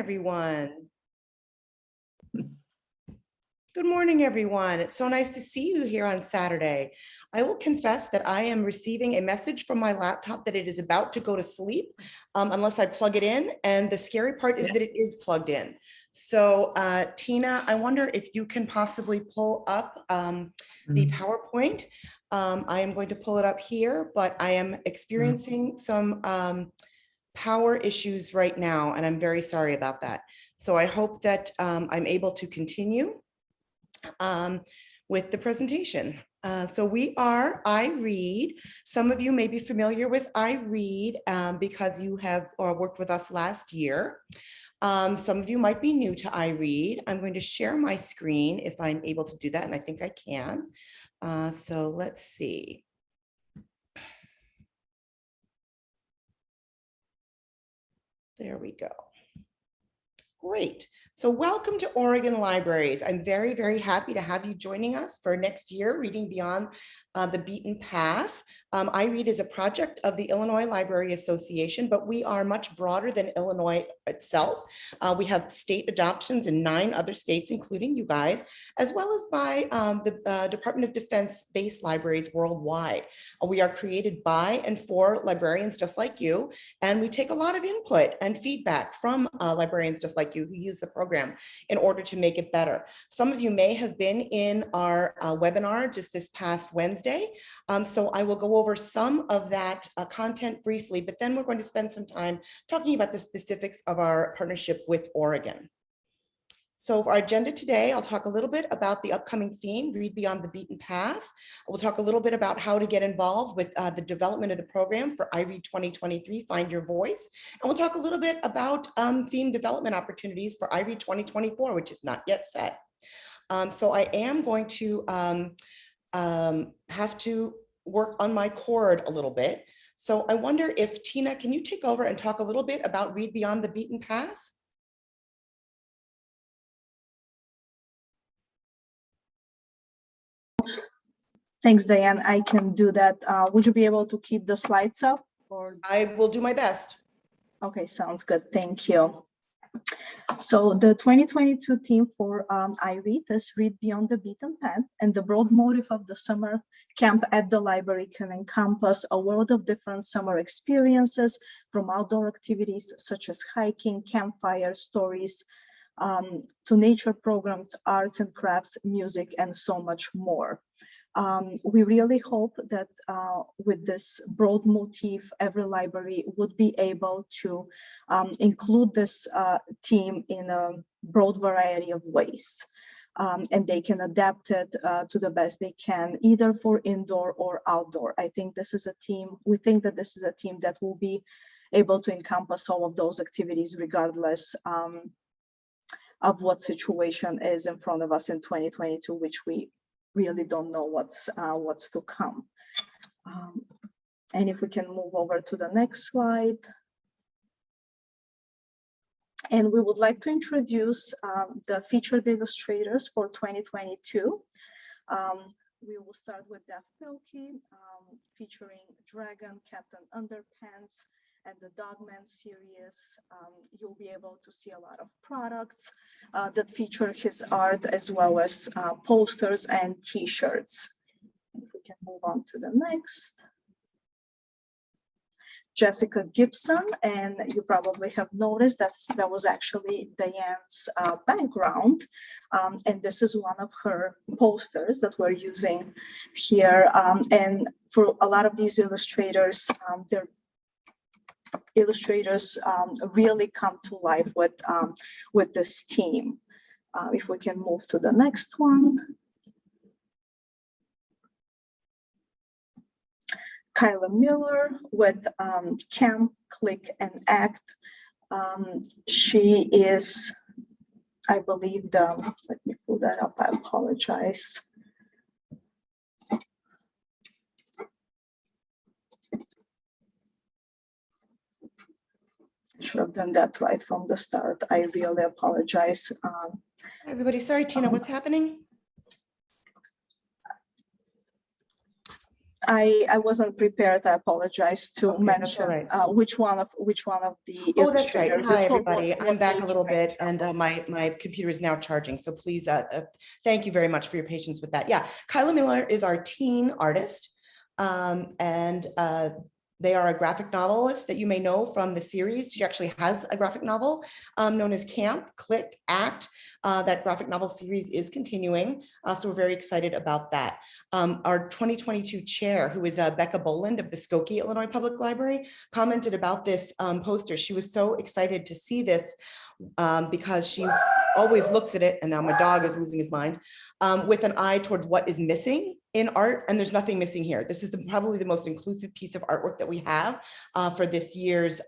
Everyone. Good morning, everyone. It's so nice to see you here on Saturday. I will confess that I am receiving a message from my laptop that it is about to go to sleep unless I plug it in. And the scary part is that it is plugged in. So Tina, I wonder if you can possibly pull up the PowerPoint. I am going to pull it up here, but I am experiencing some power issues right now, and I'm very sorry about that. So I hope that I'm able to continue with the presentation. So we are iREAD. Some of you may be familiar with iREAD because you have worked with us last year. Some of you might be new to iREAD. I'm going to share my screen if I'm able to do that, and I think I can. So let's see. There we go. Great. So welcome to Oregon Libraries. I'm very, very happy to have you joining us for next year, Reading Beyond the Beaten Path. iREAD is a project of the Illinois Library Association, but we are much broader than Illinois itself. We have state adoptions in 9 other states, including you guys, as well as by the Department of Defense-based libraries worldwide. We are created by and for librarians just like you, and we take a lot of input and feedback from librarians just like you who use the program in order to make it better. Some of you may have been in our webinar just this past Wednesday. So I will go over some of that content briefly, but then we're going to spend some time talking about the specifics of our partnership with Oregon. So for our agenda today, I'll talk a little bit about the upcoming theme, Read Beyond the Beaten Path. We'll talk a little bit about how to get involved with the development of the program for iREAD 2023, Find Your Voice. And we'll talk a little bit about theme development opportunities for iREAD 2024, which is not yet set. So I am going to have to work on my cord a little bit. So I wonder if Tina, can you take over and talk a little bit about Read Beyond the Beaten Path? Thanks, Diane. I can do that. Would you be able to keep the slides up? Or I will do my best. Okay, sounds good. Thank you. So the 2022 theme for iREAD is Read Beyond the Beaten Path, and the broad motive of the summer camp at the library can encompass a world of different summer experiences, from outdoor activities such as hiking, campfire stories, to nature programs, arts and crafts, music, and so much more. We really hope that with this broad motif, every library would be able to include this theme in a broad variety of ways. And they can adapt it to the best they can, either for indoor or outdoor. I think this is a theme, we think that this is a theme that will be able to encompass all of those activities regardless of what situation is in front of us in 2022, which we really don't know what's to come. And if we can move over to the next slide. And we would like to introduce the featured illustrators for 2022. We will start with Daph Pilkey, featuring Dragon, Captain Underpants, and the Dogman series. You'll be able to see a lot of products that feature his art, as well as posters and t-shirts. If we can move on to the next. Jessica Gibson, and you probably have noticed that was actually Diane's background, and this is one of her posters that we're using here. And for a lot of these illustrators, their illustrators really come to life with this theme. If we can move to the next one. Kyla Miller with Camp, Click, and Act. She is, I believe, let me pull that up, I apologize. Should have done that right from the start. I really apologize. Everybody, sorry, Tina, what's happening? I wasn't prepared. I apologize to Okay, that's mention all right. which one of the Oh, that's right. illustrators Hi, is for everybody. I'm back a age little range. bit and my computer is now charging. So please, thank you very much for your patience with that. Yeah, Kyla Miller is our teen artist. And they are a graphic novelist that you may know from the series. She actually has a graphic novel known as Camp, Click, Act. That graphic novel series is continuing. So we're very excited about that. Our 2022 chair, who is Becca Boland of the Skokie, Illinois Public Library, commented about this poster. She was so excited to see this because she always looks at it, and now my dog is losing his mind, with an eye towards what is missing in art, and there's nothing missing here. This is probably the most inclusive piece of artwork that we have for this year's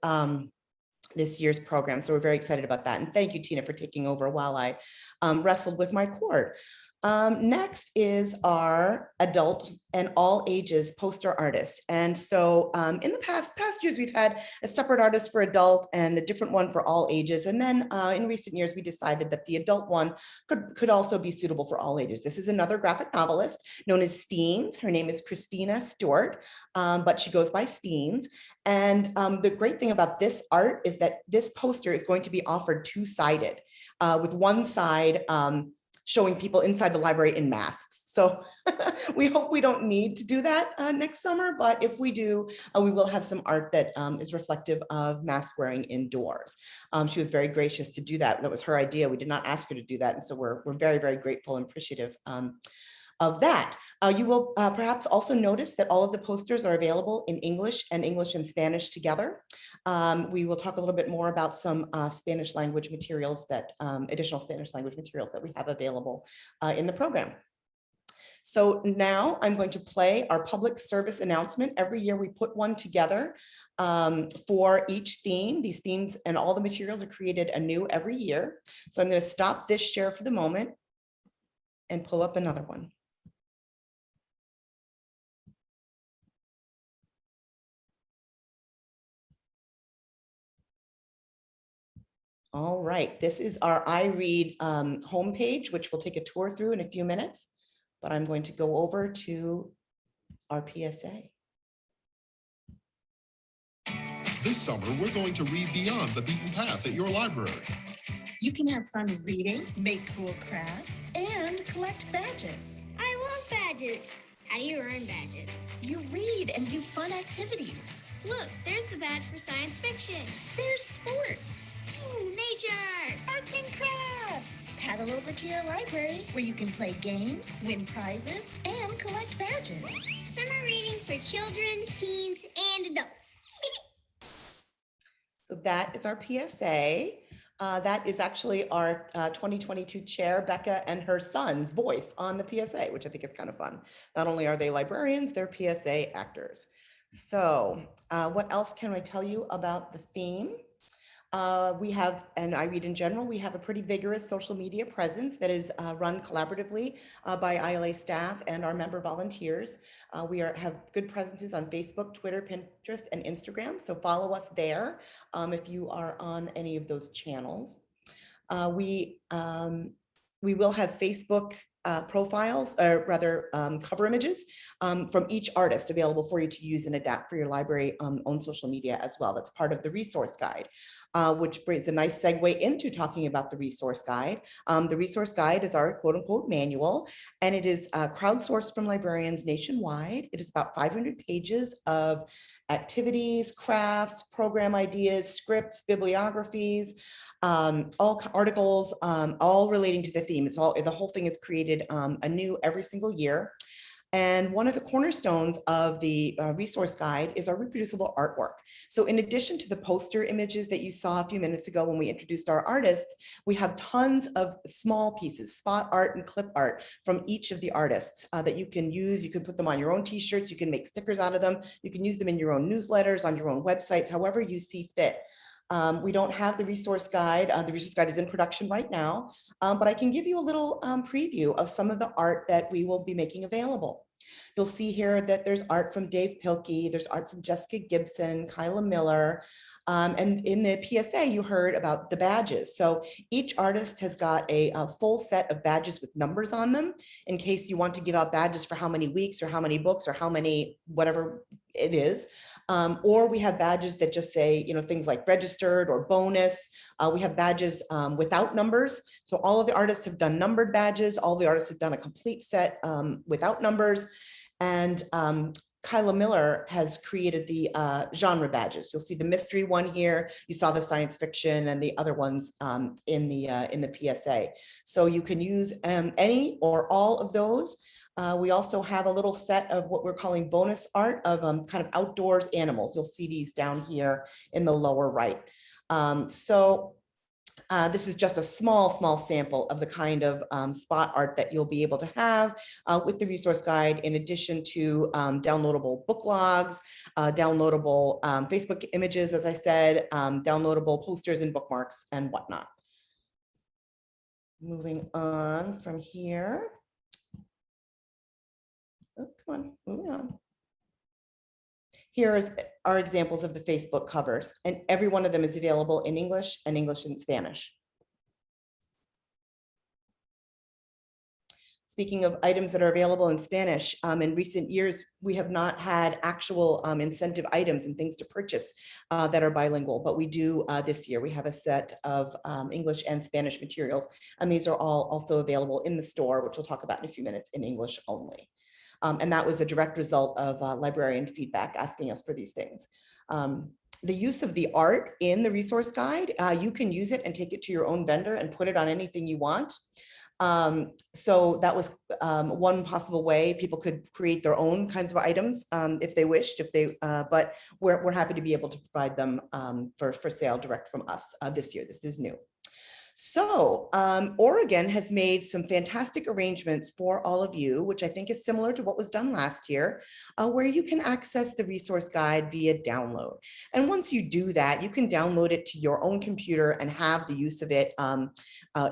program. So we're very excited about that. And thank you, Tina, for taking over while I wrestled with my cord. Next is our adult and all ages poster artist. And so in the past years, we've had a separate artist for adult and a different one for all ages. And then in recent years, we decided that the adult one could also be suitable for all ages. This is another graphic novelist known as Steens. Her name is Christina Stewart, but she goes by Steens. And the great thing about this art is that this poster is going to be offered two-sided, with one side showing people inside the library in masks. So we hope we don't need to do that next summer, but if we do, we will have some art that is reflective of mask wearing indoors. She was very gracious to do that. That was her idea. We did not ask her to do that. And so we're very, very grateful and appreciative of that. You will perhaps also notice that all of the posters are available in English and Spanish together. We will talk a little bit more about some Spanish language materials that, additional Spanish language materials that we have available in the program. So now I'm going to play our public service announcement. Every year we put one together for each theme. These themes and all the materials are created anew every year. So I'm going to stop this share for the moment and pull up another one. All right, this is our iRead homepage, which we'll take a tour through in a few minutes, but I'm going to go over to our PSA. This summer, we're going to read beyond the beaten path at your library. You can have fun reading, make cool crafts, and collect badges. I love badges. How do you earn badges? You read and do fun activities. Look, there's the badge for science fiction. There's sports. Ooh, nature. Arts and crafts. Paddle over to your library where you can play games, win prizes, and collect badges. Summer reading for children, teens, and adults. So that is our PSA. That is actually our 2022 chair, Becca, and her son's voice on the PSA, which I think is kind of fun. Not only are they librarians, they're PSA actors. So what else can I tell you about the theme? We have, and iRead in general, we have a pretty vigorous social media presence that is run collaboratively by ILA staff and our member volunteers. We have good presences on Facebook, Twitter, Pinterest, and Instagram. So follow us there if you are on any of those channels. We will have Facebook profiles, or rather cover images from each artist available for you to use and adapt for your library own social media as well. That's part of the resource guide, which brings a nice segue into talking about the resource guide. The resource guide is our quote unquote manual, and it is crowdsourced from librarians nationwide. It is about 500 pages of activities, crafts, program ideas, scripts, bibliographies, all articles, all relating to the theme. It's all, the whole thing is created anew every single year. And one of the cornerstones of the resource guide is our reproducible artwork. So in addition to the poster images that you saw a few minutes ago when we introduced our artists, we have tons of small pieces, spot art and clip art from each of the artists that you can use. You can put them on your own t-shirts, you can make stickers out of them, you can use them in your own newsletters, on your own websites, however you see fit. We don't have the resource guide. The resource guide is in production right now, but I can give you a little preview of some of the art that we will be making available. You'll see here that there's art from Dave Pilkey, there's art from Jessica Gibson, Kyla Miller, And in the PSA, you heard about the badges. So each artist has got a full set of badges with numbers on them in case you want to give out badges for how many weeks or how many books or how many, whatever it is. Or we have badges that just say, you know, things like registered or bonus. We have badges without numbers. So all of the artists have done numbered badges. All the artists have done a complete set without numbers. And Kyla Miller has created the genre badges. You'll see the mystery one here. You saw the science fiction and the other ones in the PSA. So you can use any or all of those. We also have a little set of what we're calling bonus art of kind of outdoors animals. You'll see these down here in the lower right. This is just a small sample of the kind of spot art that you'll be able to have with the resource guide, in addition to downloadable book logs, downloadable Facebook images, as I said, downloadable posters and bookmarks and whatnot. Moving on from here. Oh, come on, moving on. Here are examples of the Facebook covers, and every one of them is available in English and English and Spanish. Speaking of items that are available in Spanish, in recent years, we have not had actual incentive items and things to purchase that are bilingual, but we do this year. We have a set of English and Spanish materials, and these are all also available in the store, which we'll talk about in a few minutes, in English only. And that was a direct result of librarian feedback asking us for these things. The use of the art in the resource guide, you can use it and take it to your own vendor and put it on anything you want. So that was one possible way people could create their own kinds of items if they wished, but we're happy to be able to provide them for sale direct from us this year. This is new. So Oregon has made some fantastic arrangements for all of you, which I think is similar to what was done last year, where you can access the resource guide via download. And once you do that, you can download it to your own computer and have the use of it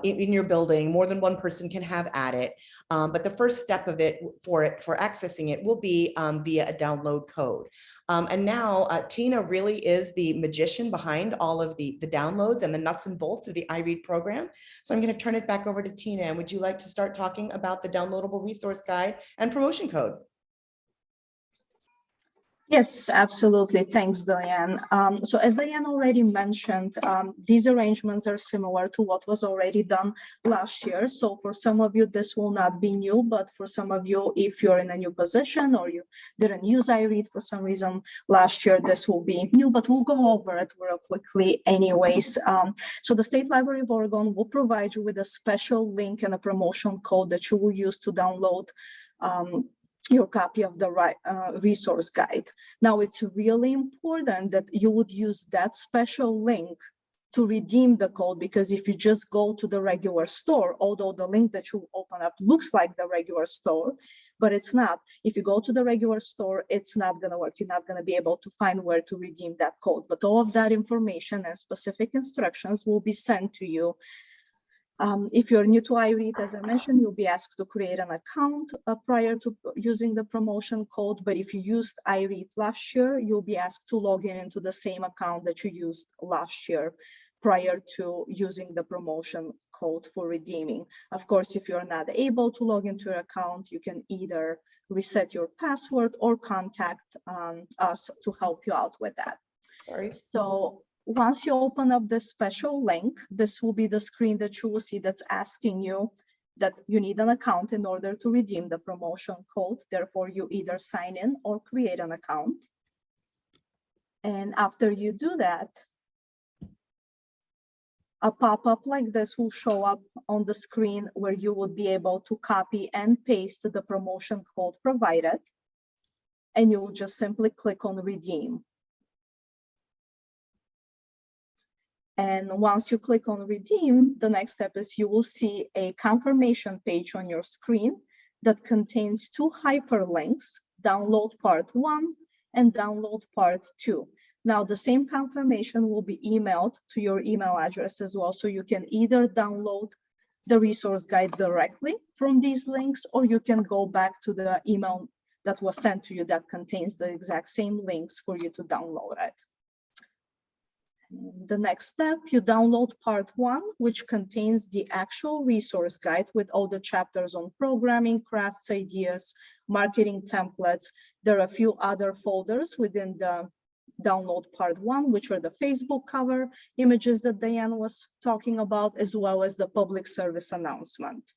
in your building. More than one person can have at it. But the first step of it for accessing it will be via a download code. And now Tina really is the magician behind all of the downloads and the nuts and bolts of the iRead program. So I'm going to turn it back over to Tina. And would you like to start talking about the downloadable resource guide and promotion code? Yes, absolutely. Thanks, Diane. So as Diane already mentioned, these arrangements are similar to what was already done last year. So for some of you, this will not be new, but for some of you, if you're in a new position or you didn't use iRead for some reason last year, this will be new, but we'll go over it real quickly anyways. So the State Library of Oregon will provide you with a special link and a promotion code that you will use to download your copy of the resource guide. Now, it's really important that you would use that special link to redeem the code, because if you just go to the regular store, although the link that you open up looks like the regular store, but it's not. If you go to the regular store, it's not going to work. You're not going to be able to find where to redeem that code. But all of that information and specific instructions will be sent to you. If you're new to iRead, as I mentioned, you'll be asked to create an account prior to using the promotion code. But if you used iRead last year, you'll be asked to log in into the same account that you used last year prior to using the promotion code for redeeming. Of course, if you're not able to log into your account, you can either reset your password or contact us to help you out with that. Sorry. So once you open up this special link, this will be the screen that you will see that's asking you that you need an account in order to redeem the promotion code. Therefore, you either sign in or create an account. And after you do that, a pop-up like this will show up on the screen where you would be able to copy and paste the promotion code provided. And you will just simply click on redeem. And once you click on redeem, the next step is you will see a confirmation page on your screen that contains two hyperlinks, download part 1 and download part 2. Now the same confirmation will be emailed to your email address as well. So you can either download the resource guide directly from these links, or you can go back to the email that was sent to you that contains the exact same links for you to download it. The next step, you download part 1, which contains the actual resource guide with all the chapters on programming, crafts, ideas, marketing templates. There are a few other folders within the download part 1, which are the Facebook cover images that Diane was talking about, as well as the public service announcement.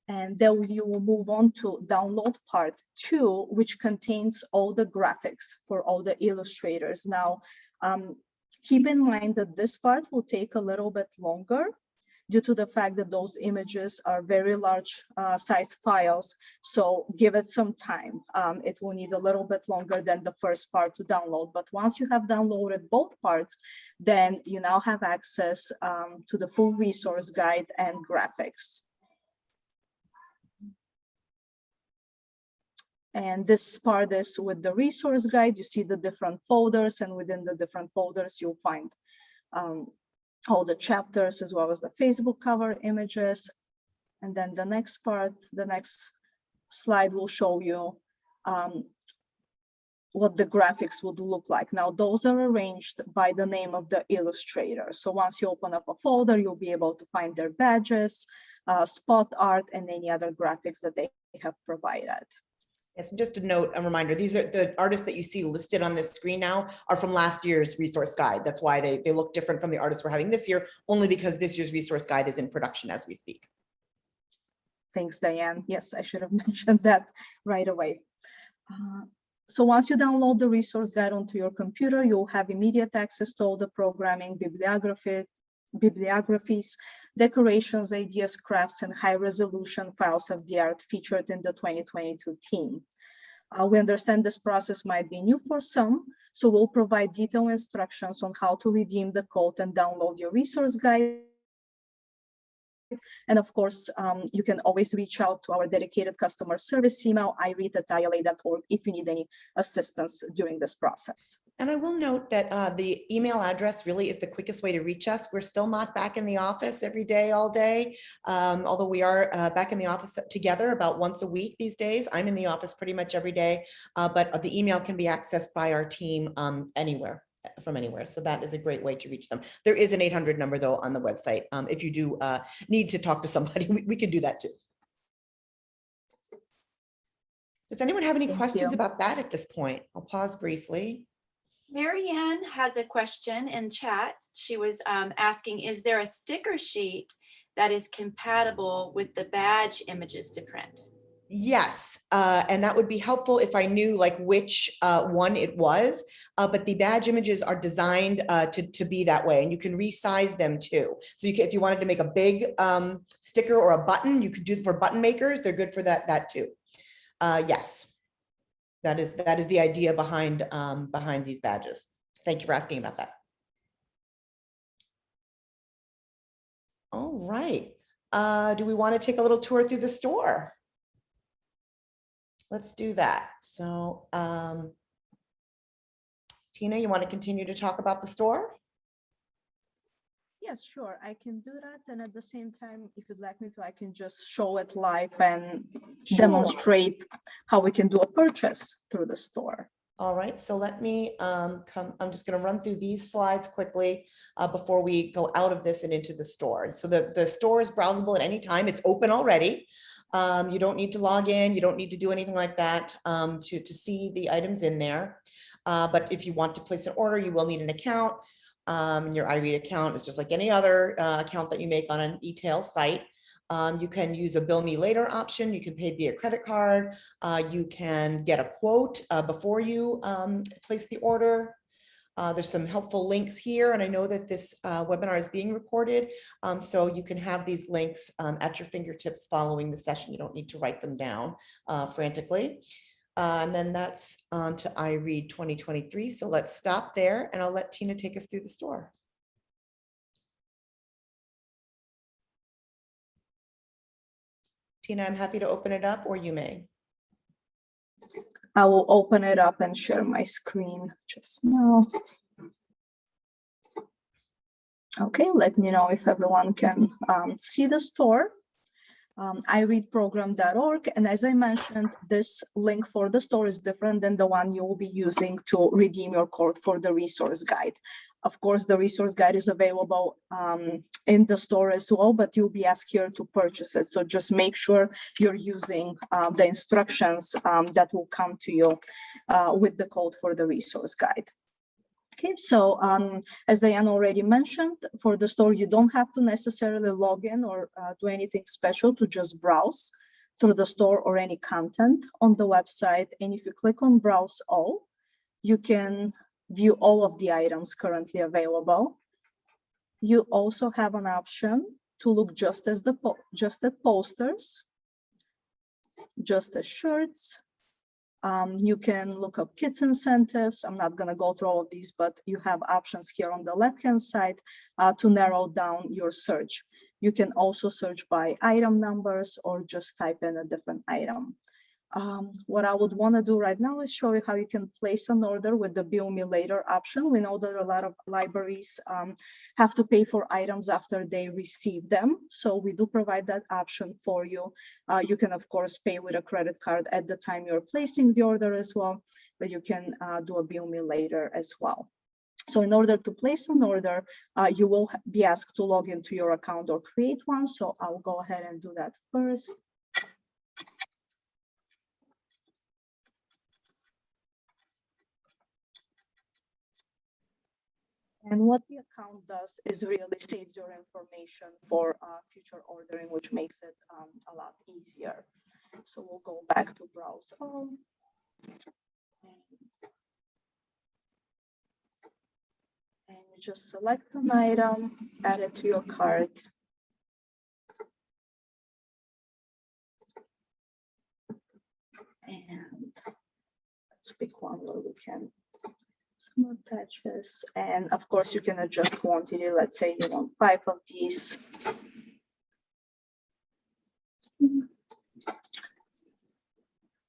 And then you will move on to download part 2, which contains all the graphics for all the illustrators. Now, keep in mind that this part will take a little bit longer due to the fact that those images are very large size files. So give it some time. It will need a little bit longer than the first part to download. But once you have downloaded both parts, then you now have access to the full resource guide and graphics. And this part is with the resource guide. You see the different folders, and within the different folders, you'll find all the chapters as well as the Facebook cover images. And then the next part, the next slide will show you what the graphics would look like. Now, those are arranged by the name of the illustrator. So once you open up a folder, you'll be able to find their badges, spot art, and any other graphics that they have provided. Yes, and just a note, a reminder, these are the artists that you see listed on this screen now are from last year's resource guide. That's why they look different from the artists we're having this year, only because this year's resource guide is in production as we speak. Thanks, Diane. Yes, I should have mentioned that right away. So once you download the resource guide onto your computer, you'll have immediate access to all the programming, bibliographies, decorations, ideas, crafts, and high-resolution files of the art featured in the 2022 theme. We understand this process might be new for some, so we'll provide detailed instructions on how to redeem the code and download your resource guide. And of course, you can always reach out to our dedicated customer service email, iRead@ila.org, if you need any assistance during this process. And I will note that the email address really is the quickest way to reach us. We're still not back in the office every day, all day, although we are back in the office together about once a week these days. I'm in the office pretty much every day, but the email can be accessed by our team anywhere. From anywhere. So that is a great way to reach them. There is an 800 number though on the website. If you do need to talk to somebody, we can do that too. Does anyone have any questions about that at this point? I'll pause briefly. Marianne has a question in chat. She was asking, is there a sticker sheet that is compatible with the badge images to print? Yes, and that would be helpful if I knew like which one it was, but the badge images are designed to be that way, and you can resize them too. So you can, if you wanted to make a big sticker or a button, you could do it for button makers. They're good for that too. Yes, that is the idea behind behind these badges. Thank you for asking about that. All right, do we want to take a little tour through the store? Let's do that. So, Tina, you want to continue to talk about the store? Yes, sure, I can do that. And at the same time, if you'd like me to, I can just show it live and demonstrate how we can do a purchase through the store. All right, so let me I'm just going to run through these slides quickly before we go out of this and into the store. So the store is browsable at any time. It's open already. You don't need to log in. You don't need to do anything like that to see the items in there. But if you want to place an order, you will need an account. Your iRead account is just like any other account that you make on an e-tail site. You can use a bill me later option. You can pay via credit card. You can get a quote before you place the order. There's some helpful links here, and I know that this webinar is being recorded, so you can have these links at your fingertips following the session. You don't need to write them down frantically. And then that's on to iRead 2023. So let's stop there, and I'll let Tina take us through the store. Tina, I'm happy to open it up, or you may. I will open it up and share my screen just now. Okay, let me know if everyone can see the store. iReadProgram.org. And as I mentioned, this link for the store is different than the one you will be using to redeem your code for the resource guide. Of course, the resource guide is available in the store as well, but you'll be asked here to purchase it. So just make sure you're using the instructions that will come to you with the code for the resource guide. Okay, so as Diane already mentioned, for the store, you don't have to necessarily log in or do anything special to just browse through the store or any content on the website. And if you click on Browse All, you can view all of the items currently available. You also have an option to look just at posters, just as shirts. You can look up kids incentives. I'm not going to go through all of these, but you have options here on the left-hand side to narrow down your search. You can also search by item numbers or just type in a different item. What I would want to do right now is show you how you can place an order with the Bill Me Later option. We know that a lot of libraries have to pay for items after they receive them. So we do provide that option for you. You can, of course, pay with a credit card at the time you're placing the order as well, but you can do a Bill Me Later as well. So in order to place an order, you will be asked to log into your account or create one. So I'll go ahead and do that first. And what the account does is really saves your information for future ordering, which makes it a lot easier. So we'll go back to Browse All. And you just select an item, add it to your cart. And let's pick one where we can more patches, and of course you can adjust quantity. Let's say you want 5 of these.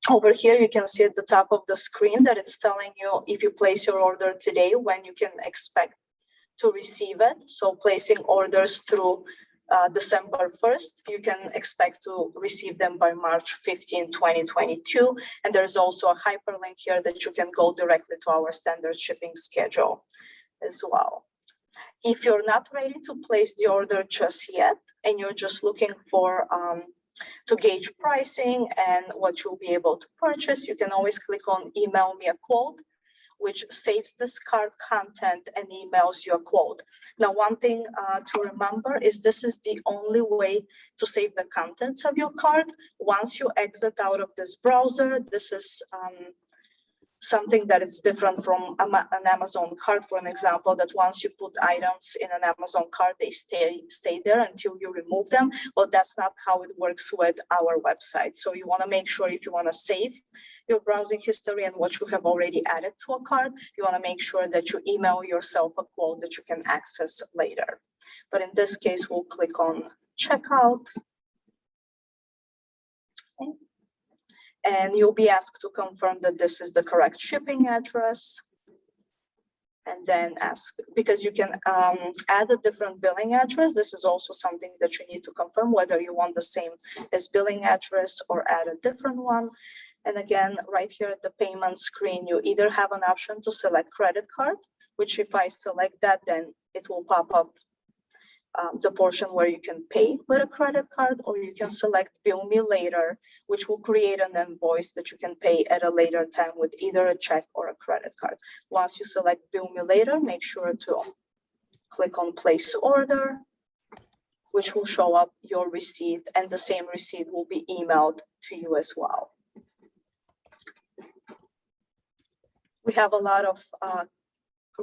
Over here you can see at the top of the screen that it's telling you if you place your order today when you can expect to receive it. So placing orders through December 1st, you can expect to receive them by March 15, 2022. And there's also a hyperlink here that you can go directly to our standard shipping schedule as well. If you're not ready to place the order just yet, and you're just looking for to gauge pricing and what you'll be able to purchase, you can always click on Email Me a Quote, which saves this cart content and emails you a quote. Now, one thing to remember is this is the only way to save the contents of your cart. Once you exit out of this browser, this is something that is different from an Amazon cart, for an example, that once you put items in an Amazon cart, they stay there until you remove them. Well, that's not how it works with our website. So you want to make sure, if you want to save your browsing history and what you have already added to a cart, you want to make sure that you email yourself a quote that you can access later. But in this case, we'll click on Checkout. Okay. And you'll be asked to confirm that this is the correct shipping address. And then ask, because you can add a different billing address. This is also something that you need to confirm whether you want the same as billing address or add a different one. And again, right here at the payment screen, you either have an option to select credit card, which if I select that, then it will pop up the portion where you can pay with a credit card, or you can select Bill Me Later, which will create an invoice that you can pay at a later time with either a check or a credit card. Once you select Bill Me Later, make sure to click on Place Order, which will show up your receipt, and the same receipt will be emailed to you as well. We have a lot of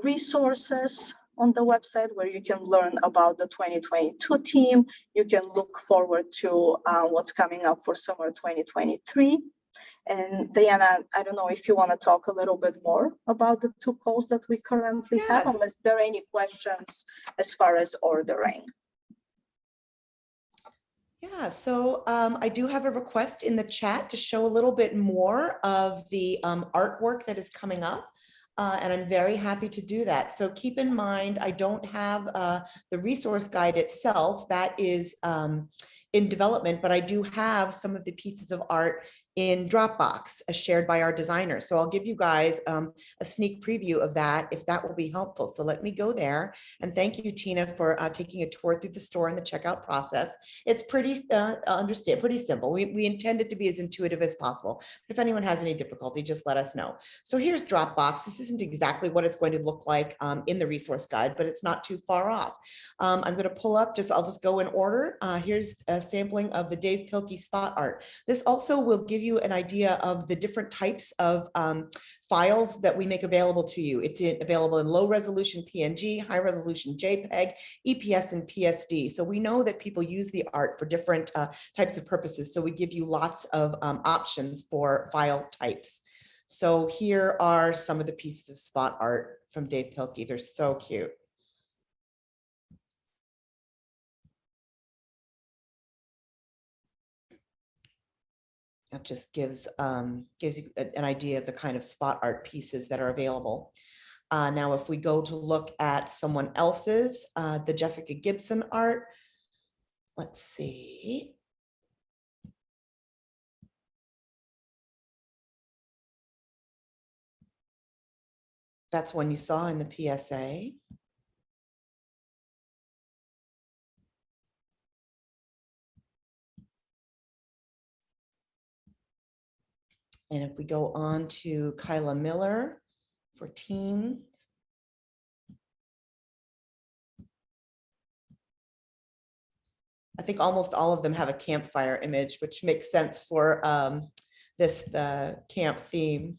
resources on the website where you can learn about the 2022 team. You can look forward to what's coming up for summer 2023. And Diana, I don't know if you want to talk a little bit more about the 2 calls that we currently have, unless there are any questions as far as ordering. Yeah, so I do have a request in the chat to show a little bit more of the artwork that is coming up. And I'm very happy to do that. So keep in mind, I don't have the resource guide itself. That is in development, but I do have some of the pieces of art in Dropbox shared by our designers. So I'll give you guys a sneak preview of that if that will be helpful. So let me go there. And thank you, Tina, for taking a tour through the store and the checkout process. It's pretty pretty simple. We intend it to be as intuitive as possible. But if anyone has any difficulty, just let us know. So here's Dropbox. This isn't exactly what it's going to look like in the resource guide, but it's not too far off. I'm going to pull up, I'll just go in order. Here's a sampling of the Dave Pilkey spot art. This also will give you an idea of the different types of files that we make available to you. It's available in low resolution PNG, high resolution JPEG, EPS, and PSD. So we know that people use the art for different types of purposes. So we give you lots of options for file types. So here are some of the pieces of spot art from Dave Pilkey. They're so cute. That just gives you an idea of the kind of spot art pieces that are available. Now, if we go to look at someone else's, the Jessica Gibson art, let's see. That's one you saw in the PSA. And if we go on to Kyla Miller for teens, I think almost all of them have a campfire image, which makes sense for the camp theme.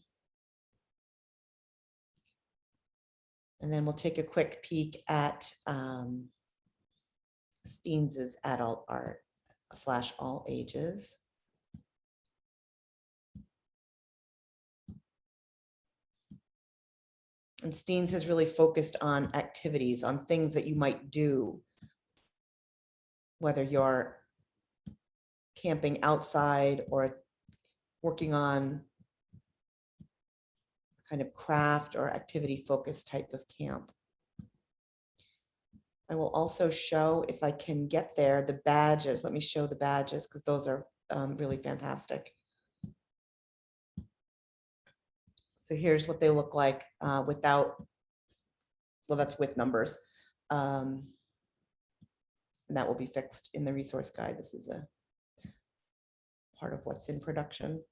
And then we'll take a quick peek at Steens's adult art / all ages. And Steens has really focused on activities, on things that you might do, whether you're camping outside or working on kind of craft or activity focused type of camp. I will also show, if I can get there, the badges. Let me show the badges because those are really fantastic. So here's what they look like without, well, that's with numbers. And that will be fixed in the resource guide. This is a part of what's in production.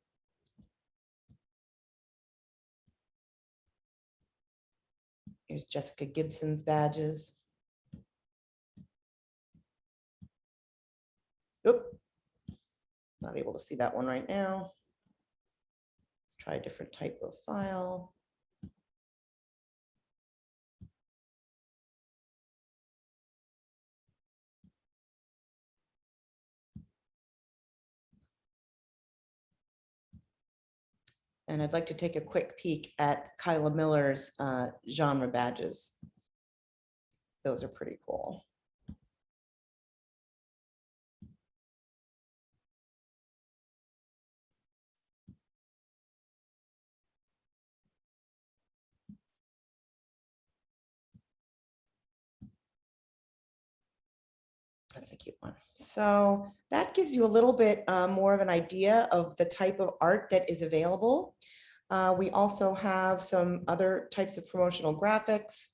Here's Jessica Gibson's badges. Oop, not able to see that one right now. Let's try a different type of file. And I'd like to take a quick peek at Kyla Miller's genre badges. Those are pretty cool. That's a cute one. So that gives you a little bit more of an idea of the type of art that is available. We also have some other types of promotional graphics.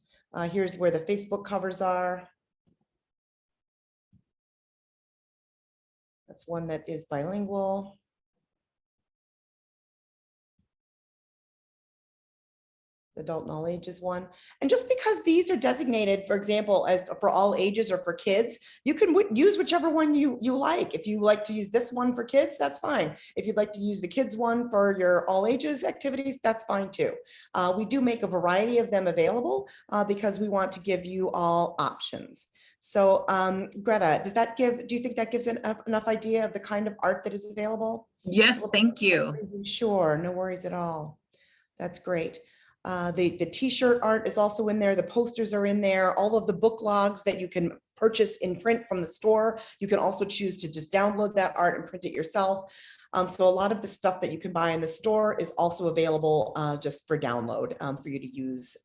Here's where the Facebook covers are. That's one that is bilingual. Adult and all ages one. And just because these are designated, for example, as for all ages or for kids, you can use whichever one you like. If you like to use this one for kids, that's fine. If you'd like to use the kids one for your all ages activities, that's fine too. We do make a variety of them available because we want to give you all options. So Greta, do you think that gives enough idea of the kind of art that is available? Yes, thank you. Sure, no worries at all. That's great. The t-shirt art is also in there. The posters are in there. All of the book logs that you can purchase in print from the store. You can also choose to just download that art and print it yourself. So a lot of the stuff that you can buy in the store is also available just for download for you to use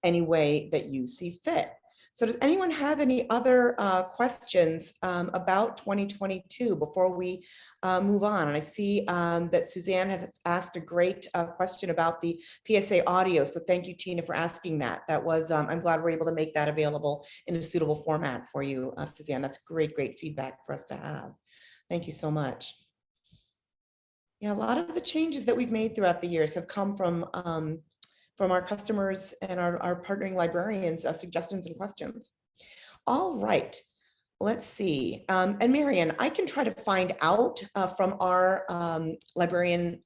any way that you see fit. So does anyone have any other questions about 2022 before we move on? And I see that Suzanne has asked a great question about the PSA audio. So thank you, Tina, for asking that. That was, I'm glad we're able to make that available in a suitable format for you, Suzanne. That's great, great feedback for us to have. Thank you so much. Yeah, a lot of the changes that we've made throughout the years have come from our customers and our partnering librarians' suggestions and questions. All right, let's see. And Marian, I can try to find out from our librarian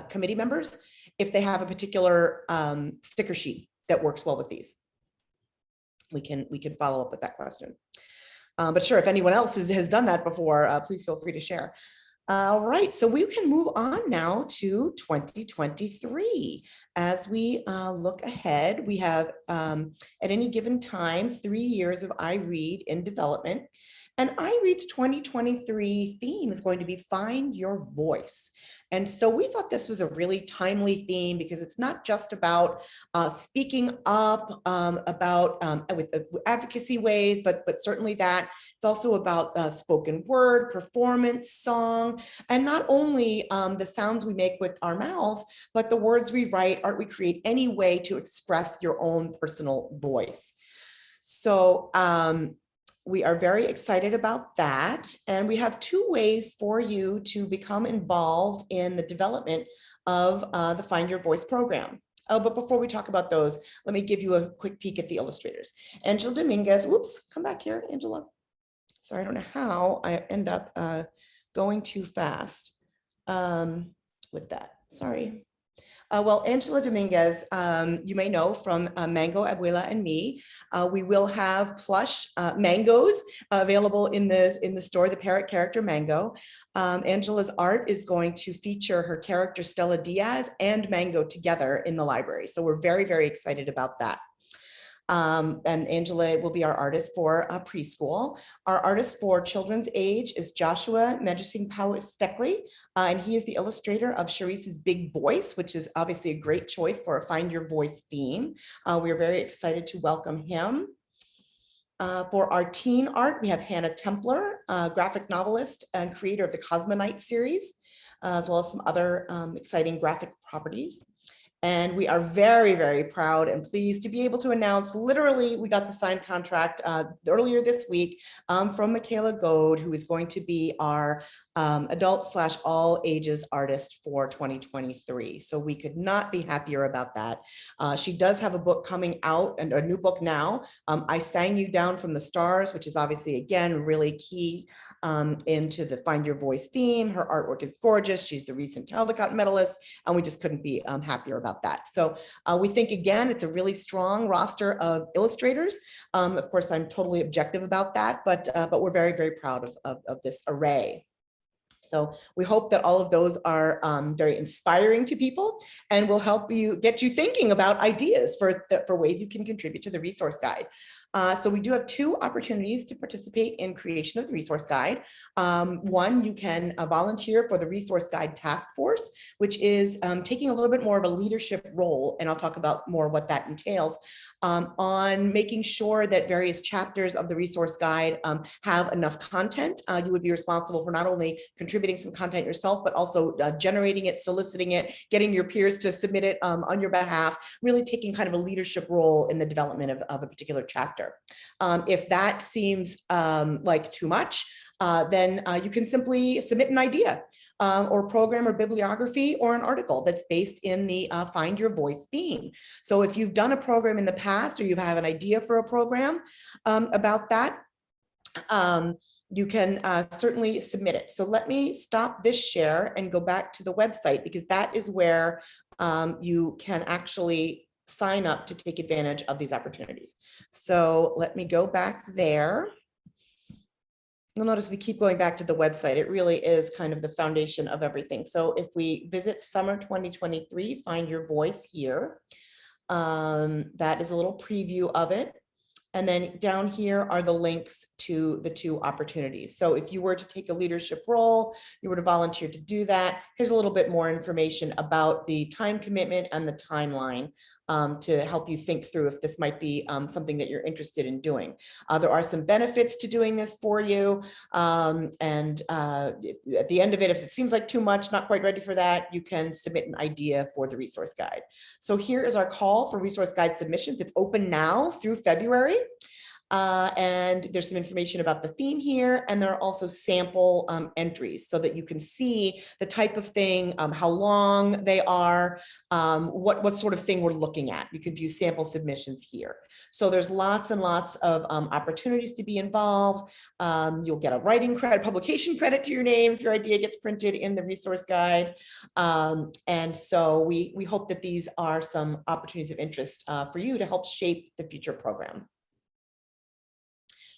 committee members if they have a particular sticker sheet that works well with these. We can follow up with that question. But sure, if anyone else has done that before, please feel free to share. All right, so we can move on now to 2023. As we look ahead, we have at any given time 3 years of iRead in development. And iRead's 2023 theme is going to be Find Your Voice. And so we thought this was a really timely theme because it's not just about speaking up with advocacy ways, but certainly that. It's also about spoken word, performance, song, and not only the sounds we make with our mouth, but the words we write, art we create, any way to express your own personal voice. So we are very excited about that. And we have 2 ways for you to become involved in the development of the Find Your Voice program. Oh, but before we talk about those, let me give you a quick peek at the illustrators. Angela Dominguez, whoops, come back here, Angela. Sorry, I don't know how I end up going too fast with that, sorry. Well, Angela Dominguez, you may know from Mango, Abuela, and Me. We will have plush mangoes available in the store, the parrot character Mango. Angela's art is going to feature her character Stella Diaz and Mango together in the library. So we're very, very excited about that. And Angela will be our artist for preschool. Our artist for children's age is Joshua Medicine Power Steckley, and he is the illustrator of Sharice's Big Voice, which is obviously a great choice for a Find Your Voice theme. We are very excited to welcome him. For our teen art, we have Hannah Templer, graphic novelist and creator of the Cosmonite series, as well as some other exciting graphic properties. And we are very, very proud and pleased to be able to announce, literally, we got the signed contract earlier this week from Michaela Goad, who is going to be our adult / all ages artist for 2023. So we could not be happier about that. She does have a book coming out, and a new book now, I Sang You Down from the Stars, which is obviously, again, really key into the Find Your Voice theme. Her artwork is gorgeous. She's the recent Caldecott medalist, and we just couldn't be happier about that. So we think, again, it's a really strong roster of illustrators. Of course, I'm totally objective about that, but we're very, very proud of this array. So we hope that all of those are very inspiring to people and will help you get you thinking about ideas for ways you can contribute to the resource guide. So we do have 2 opportunities to participate in creation of the resource guide. One, you can volunteer for the resource guide task force, which is taking a little bit more of a leadership role, and I'll talk about more what that entails, on making sure that various chapters of the resource guide have enough content. You would be responsible for not only contributing some content yourself, but also generating it, soliciting it, getting your peers to submit it on your behalf, really taking kind of a leadership role in the development of a particular chapter. If that seems like too much, then you can simply submit an idea or program or bibliography or an article that's based in the Find Your Voice theme. So if you've done a program in the past or you have an idea for a program about that, you can certainly submit it. So let me stop this share and go back to the website, because that is where you can actually sign up to take advantage of these opportunities. So let me go back there. You'll notice we keep going back to the website. It really is kind of the foundation of everything. So if we visit summer 2023, Find Your Voice here, that is a little preview of it. And then down here are the links to the 2 opportunities. So if you were to take a leadership role, you were to volunteer to do that, here's a little bit more information about the time commitment and the timeline to help you think through if this might be something that you're interested in doing. There are some benefits to doing this for you. At the end of it, if it seems like too much, not quite ready for that, you can submit an idea for the resource guide. So here is our call for resource guide submissions. It's open now through February. And there's some information about the theme here, and there are also sample entries so that you can see the type of thing, how long they are, what sort of thing we're looking at. You can view sample submissions here. So there's lots and lots of opportunities to be involved. You'll get a writing credit, publication credit to your name if your idea gets printed in the resource guide. And so we hope that these are some opportunities of interest for you to help shape the future program.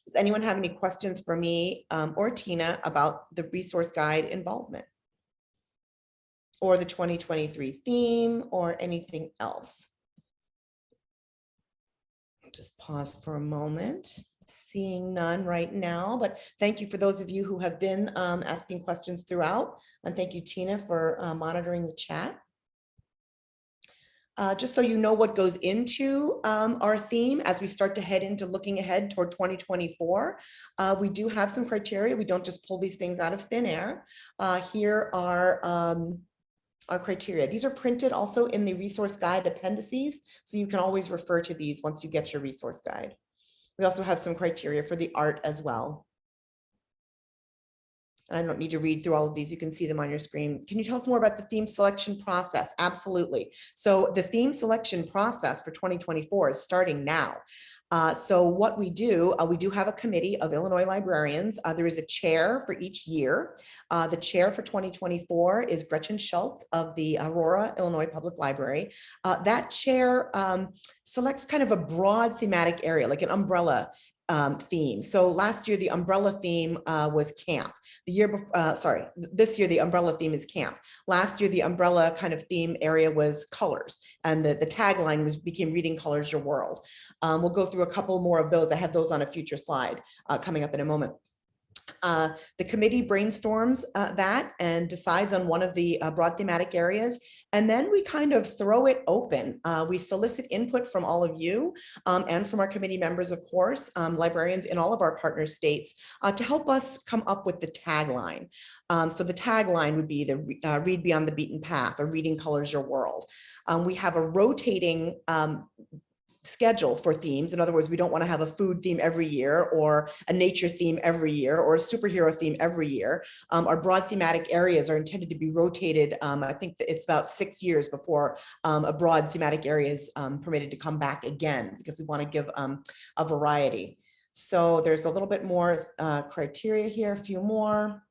Does anyone have any questions for me or Tina about the resource guide involvement or the 2023 theme or anything else? Just pause for a moment. Seeing none right now, but thank you for those of you who have been asking questions throughout. And thank you, Tina, for monitoring the chat. Just so you know what goes into our theme as we start to head into looking ahead toward 2024, we do have some criteria. We don't just pull these things out of thin air. Here are our criteria. These are printed also in the resource guide appendices, so you can always refer to these once you get your resource guide. We also have some criteria for the art as well. And I don't need to read through all of these. You can see them on your screen. Can you tell us more about the theme selection process? Absolutely. So the theme selection process for 2024 is starting now. So what we do have a committee of Illinois librarians. There is a chair for each year. The chair for 2024 is Gretchen Schultz of the Aurora, Illinois Public Library. That chair selects kind of a broad thematic area, like an umbrella theme. So last year, the umbrella theme was camp. The year before, this year, the umbrella theme is camp. Last year, the umbrella kind of theme area was colors. And the tagline became Reading Colors Your World. We'll go through a couple more of those. I have those on a future slide coming up in a moment. The committee brainstorms that and decides on one of the broad thematic areas, and then we kind of throw it open. We solicit input from all of you and from our committee members, of course, librarians in all of our partner states to help us come up with the tagline. So the tagline would be the Read Beyond the Beaten Path or Reading Colors Your World. We have a rotating schedule for themes. In other words, we don't want to have a food theme every year or a nature theme every year or a superhero theme every year. Our broad thematic areas are intended to be rotated. I think it's about 6 years before a broad thematic area is permitted to come back again, because we want to give a variety. So there's a little bit more criteria here, a few more.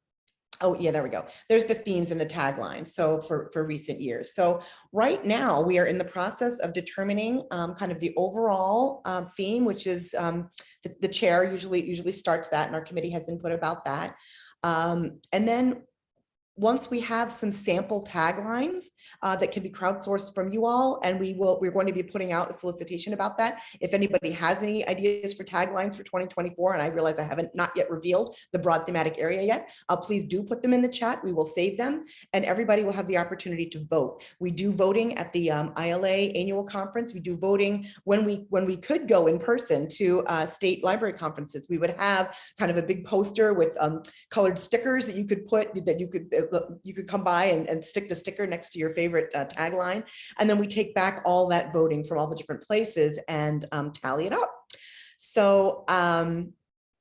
Oh yeah, there we go. There's the themes and the tagline. So for recent years. So right now we are in the process of determining kind of the overall theme, which is the chair usually starts that, and our committee has input about that. And then once we have some sample taglines that can be crowdsourced from you all, and we're going to be putting out a solicitation about that. If anybody has any ideas for taglines for 2024, and I realize I haven't not yet revealed the broad thematic area yet, please do put them in the chat. We will save them, and everybody will have the opportunity to vote. We do voting at the ILA annual conference. We do voting when we could go in person to state library conferences. We would have kind of a big poster with colored stickers that you could put, that you could come by and stick the sticker next to your favorite tagline. And then we take back all that voting from all the different places and tally it up. So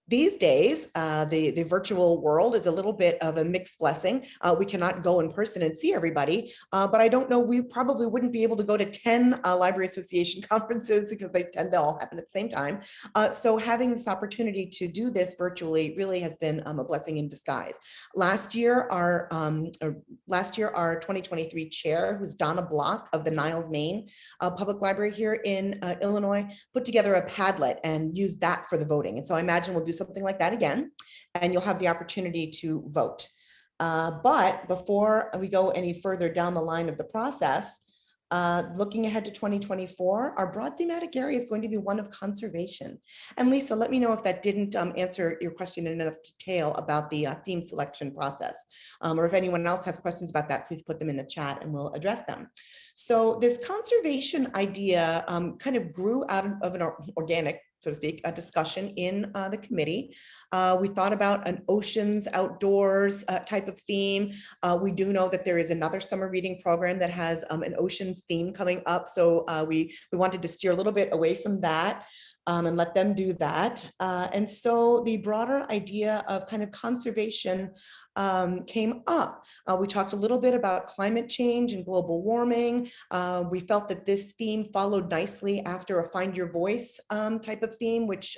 these days, the virtual world is a little bit of a mixed blessing. We cannot go in person and see everybody, but I don't know, we probably wouldn't be able to go to 10 Library Association conferences because they tend to all happen at the same time. So having this opportunity to do this virtually really has been a blessing in disguise. Last year, our 2023 chair, who's Donna Block of the Niles, Maine Public Library here in Illinois, put together a Padlet and used that for the voting. And so I imagine we'll do something like that again, and you'll have the opportunity to vote. But before we go any further down the line of the process, Looking ahead to 2024, our broad thematic area is going to be one of conservation. And Lisa, let me know if that didn't answer your question in enough detail about the theme selection process. Or if anyone else has questions about that, please put them in the chat and we'll address them. So this conservation idea kind of grew out of an organic, so to speak, a discussion in the committee. We thought about an oceans, outdoors type of theme. We do know that there is another summer reading program that has an oceans theme coming up. So we wanted to steer a little bit away from that and let them do that. And so the broader idea of kind of conservation came up. We talked a little bit about climate change and global warming. We felt that this theme followed nicely after a Find Your Voice type of theme, which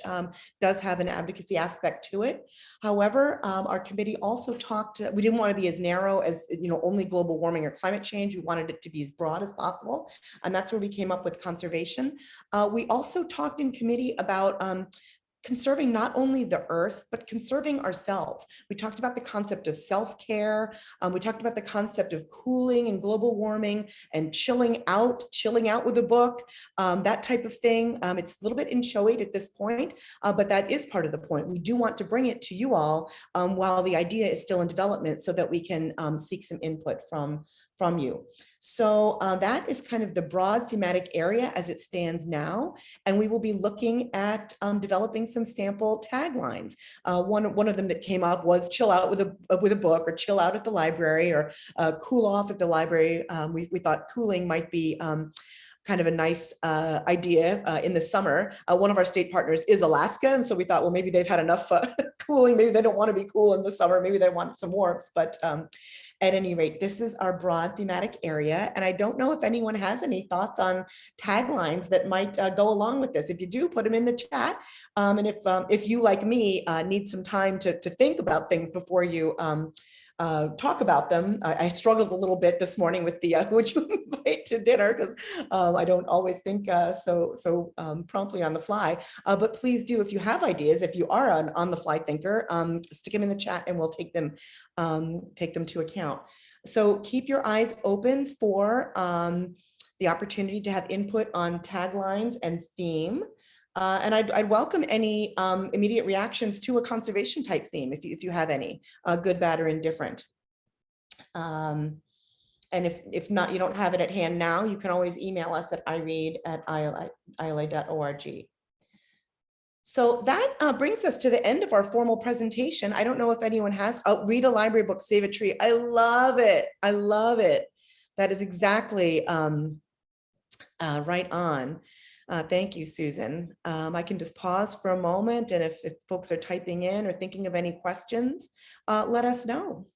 does have an advocacy aspect to it. However, our committee also talked, we didn't want to be as narrow as, only global warming or climate change. We wanted it to be as broad as possible. And that's where we came up with conservation. We also talked in committee about conserving not only the earth, but conserving ourselves. We talked about the concept of self-care. We talked about the concept of cooling and global warming and chilling out with a book, that type of thing. It's a little bit inchoate at this point, but that is part of the point. We do want to bring it to you all while the idea is still in development so that we can seek some input from you. So that is kind of the broad thematic area as it stands now. And we will be looking at developing some sample taglines. One of them that came up was chill out with a book, or chill out at the library, or cool off at the library. We thought cooling might be kind of a nice idea in the summer. One of our state partners is Alaska. And so we thought, well, maybe they've had enough cooling. Maybe they don't want to be cool in the summer. Maybe they want some warmth. But at any rate, this is our broad thematic area. And I don't know if anyone has any thoughts on taglines that might go along with this. If you do, put them in the chat. And if you, like me, need some time to think about things before you talk about them. I struggled a little bit this morning with the who would you invite to dinner, because I don't always think so promptly on the fly. But please do, if you have ideas, if you are an on the fly thinker, stick them in the chat and we'll take them to account. So keep your eyes open for the opportunity to have input on taglines and theme. And I'd welcome any immediate reactions to a conservation type theme, if you have any, good, bad, or indifferent. And if not, you don't have it at hand now, you can always email us at iREAD@ila.org. So that brings us to the end of our formal presentation. I don't know if anyone has, read a library book, save a tree. I love it. I love it. That is exactly right on. Thank you, Susan. I can just pause for a moment, and if folks are typing in or thinking of any questions, let us know.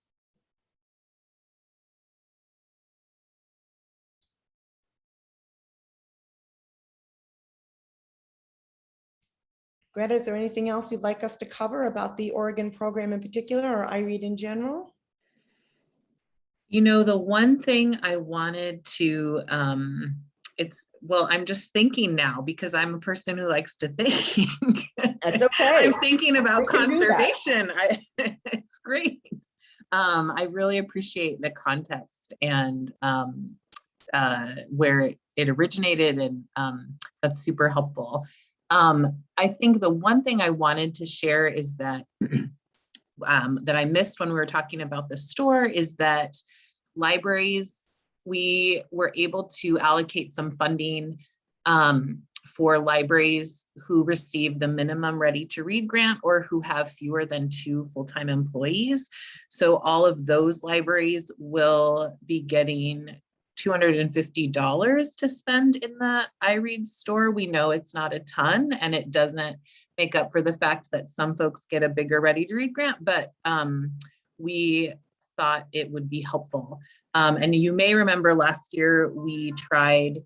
Greta, is there anything else you'd like us to cover about the Oregon program in particular, or iRead in general? The one thing I wanted to, well, I'm just thinking now because I'm a person who likes to think. That's okay. I'm thinking about conservation. It's great. I really appreciate the context and where it originated, and that's super helpful. I think the one thing I wanted to share is that that I missed when we were talking about the store is that libraries, we were able to allocate some funding for libraries who receive the minimum ready to read grant or who have fewer than 2 full-time employees. So all of those libraries will be getting $250 to spend in the iREAD store. We know it's not a ton, and it doesn't make up for the fact that some folks get a bigger ready to read grant, but we thought it would be helpful. And you may remember last year we tried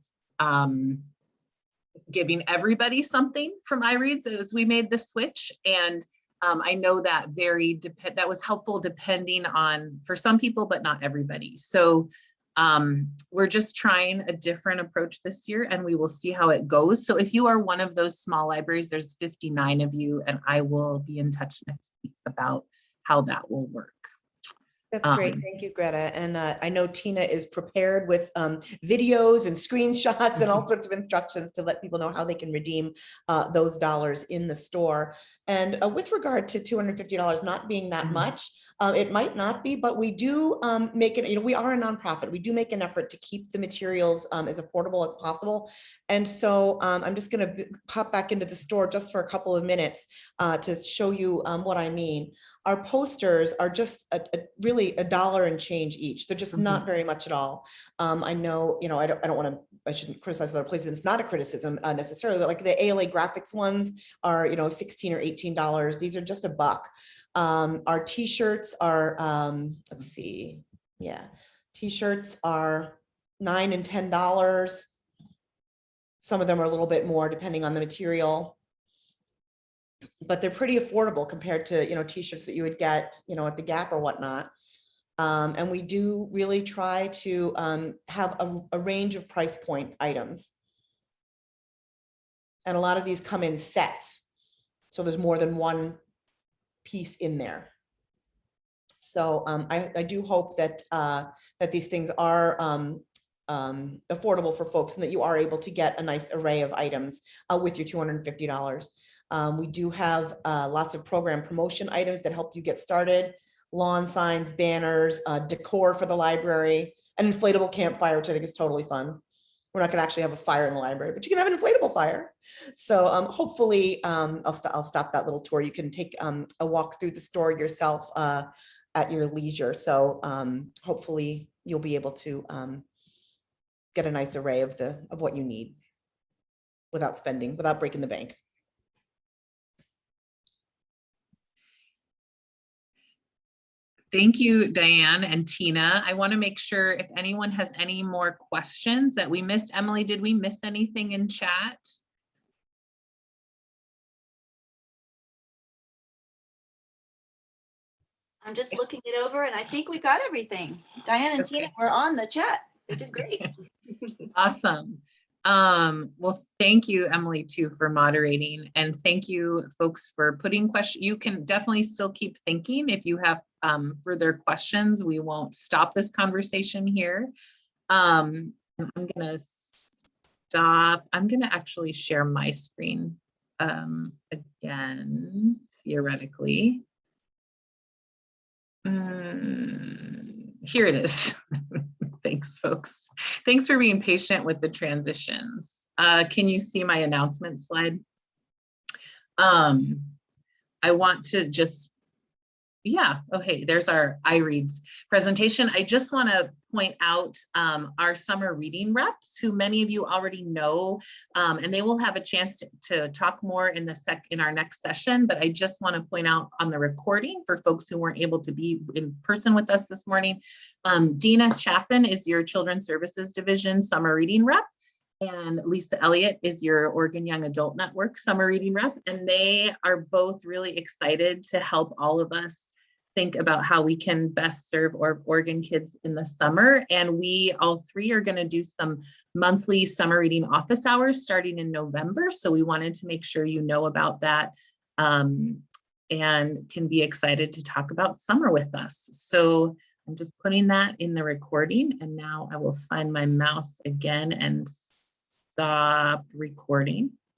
giving everybody something from iREADS as we made the switch. And I know that that was helpful depending on, for some people, but not everybody. So we're just trying a different approach this year, and we will see how it goes. So if you are one of those small libraries, there's 59 of you, and I will be in touch next week about how that will work. That's great. Thank you, Greta. And I know Tina is prepared with videos and screenshots and all sorts of instructions to let people know how they can redeem those dollars in the store. And with regard to $250 not being that much, it might not be, but we do make it, we are a nonprofit. We do make an effort to keep the materials as affordable as possible. And so I'm just going to pop back into the store just for a couple of minutes to show you what I mean. Our posters are just really $1 and change each. They're just not very much at all. I know, I don't want to, I shouldn't criticize other places. It's not a criticism necessarily, but like the ALA graphics ones are, $16 or $18. These are just $1. Our t-shirts are, let's see. Yeah. T-shirts are $9 and $10. Some of them are a little bit more depending on the material, but they're pretty affordable compared to, t-shirts that you would get, at the Gap or whatnot. And we do really try to have a range of price point items. And a lot of these come in sets. So there's more than one piece in there. So I do hope that that these things are affordable for folks and that you are able to get a nice array of items with your $250. We do have lots of program promotion items that help you get started, lawn signs, banners, decor for the library, an inflatable campfire, which I think is totally fun. We're not going to actually have a fire in the library, but you can have an inflatable fire. So hopefully I'll stop that little tour. You can take a walk through the store yourself at your leisure. So hopefully you'll be able to get a nice array of what you need without breaking the bank. Thank you, Diane and Tina. I want to make sure if anyone has any more questions that we missed. Emily, did we miss anything in chat? I'm just looking it over and I think we got everything. Diane and Tina were on the chat. They did great. Awesome. Well, thank you, Emily, too, for moderating. And thank you, folks, for putting questions. You can definitely still keep thinking. If you have further questions, we won't stop this conversation here. I'm going to stop. I'm going to actually share my screen again, theoretically. Here it is. Thanks, folks. Thanks for being patient with the transitions. Can you see my announcement slide? I want to just, okay, there's our iREADS presentation. I just want to point out our summer reading reps, who many of you already know, and they will have a chance to talk more in our next session. But I just want to point out on the recording for folks who weren't able to be in person with us this morning, Dina Chaffin is your Children's Services Division summer reading rep. And Lisa Elliott is your Oregon Young Adult Network summer reading rep. And they are both really excited to help all of us think about how we can best serve Oregon kids in the summer. And we all three are going to do some monthly summer reading office hours starting in November. So we wanted to make sure you know about that and can be excited to talk about summer with us. So I'm just putting that in the recording. And now I will find my mouse again and stop recording.